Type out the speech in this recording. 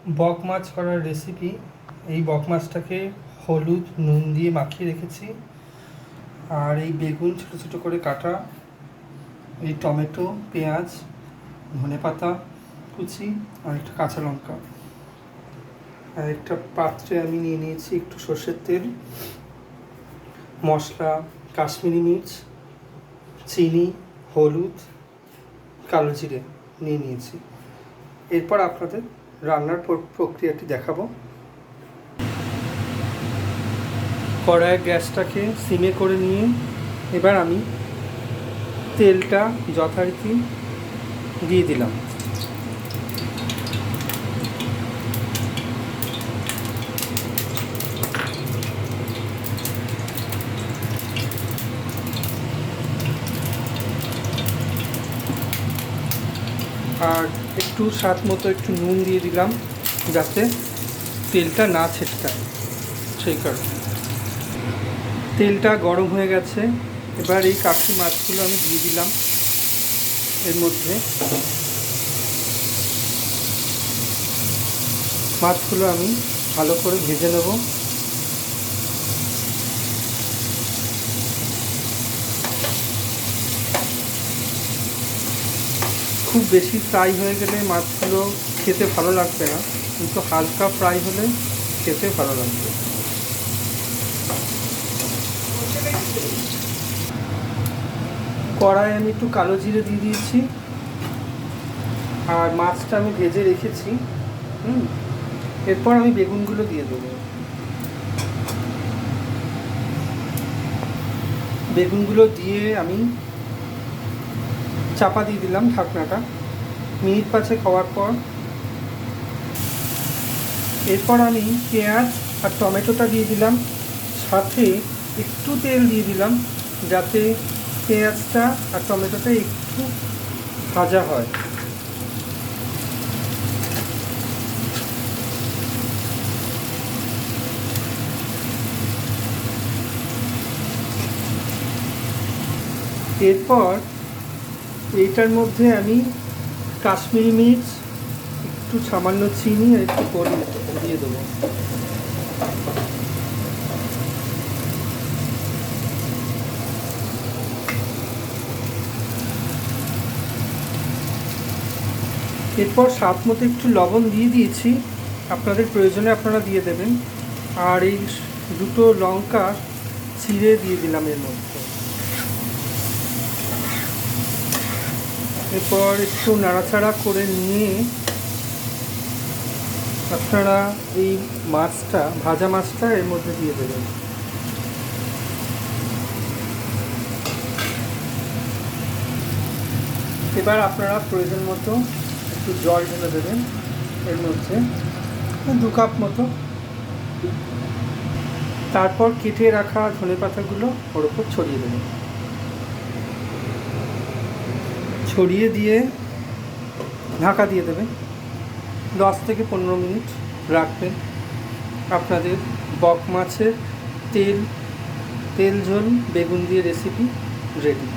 বক মাছ করার রেসিপি। এই বক মাছটাকে হলুদ নুন দিয়ে মাখিয়ে রেখেছি, আর এই বেগুন ছোটো ছোটো করে কাটা, এই টমেটো, পেঁয়াজ, ধনেপাতা কুচি আর একটা কাঁচা লঙ্কা। আর একটা পাত্রে আমি নিয়ে নিয়েছি একটু সর্ষের তেল, মশলা, কাশ্মীরি মির্চ, চিনি, হলুদ, কালো জিরে নিয়ে নিয়েছি। এরপর আপনাদের রান্নার প্রক্রিয়াটি দেখাবো। কড়াইয়ের গ্যাসটাকে সিমে করে নিয়ে এবার আমি তেলটা যথারীতি দিয়ে দিলাম। আর একটু স্বাদ মতো একটু নুন দিয়ে দিলাম, যাতে তেলটা না ছিটকায়, সেই কারণে। তেলটা গরম হয়ে গেছে, এবার এই কাশি মাছগুলো আমি দিয়ে দিলাম এর মধ্যে। মাছগুলো আমি ভালো করে ভেজে নেব। খুব বেশি ফ্রাই হয়ে গেলে মাছগুলো খেতে ভালো লাগবে না, কিন্তু হালকা ফ্রাই হলে খেতে ভালো লাগবে। কড়াই আমি একটু কালো জিরে দিয়ে দিয়েছি, আর মাছটা আমি ভেজে রেখেছি। এরপর আমি বেগুনগুলো দিয়ে দেবো। বেগুনগুলো দিয়ে আমি চাপা দিয়ে দিলাম ঢাকনাটা, মিনিট 5 খাওয়ার পর। এরপর আমি পেঁয়াজ আর টমেটোটা দিয়ে দিলাম, সাথে একটু তেল দিয়ে দিলাম, যাতে পেঁয়াজটা আর টমেটোটা একটু ভাজা হয়। এরপর এইটার মধ্যে আমি কাশ্মীরি মির্চ, একটু সামান্য চিনি আর একটু হলুদ দিয়ে দেবো। এরপর স্বাদ মতো একটু লবণ দিয়ে দিয়েছি, আপনাদের প্রয়োজনে আপনারা দিয়ে দেবেন। আর এই দুটো লঙ্কা চিড়ে দিয়ে দিলাম এর মধ্যে। এরপর একটু নাড়াচাড়া করে নিয়ে আপনারা এই মাছটা, ভাজা মাছটা এর মধ্যে দিয়ে দেবেন। এবার আপনারা প্রয়োজন মতো একটু জল ঢেলে দেবেন এর মধ্যে, 2 কাপ মতো। তারপর কেটে রাখা ধনেপাতাগুলো ওর ওপর ছড়িয়ে দেবেন। ছড়িয়ে দিয়ে ঢাকা দিয়ে দেবেন। 10 থেকে 15 মিনিট রাখবেন। আপনাদের বক মাছের তেল ঝোল বেগুন দিয়ে রেসিপি রেডি।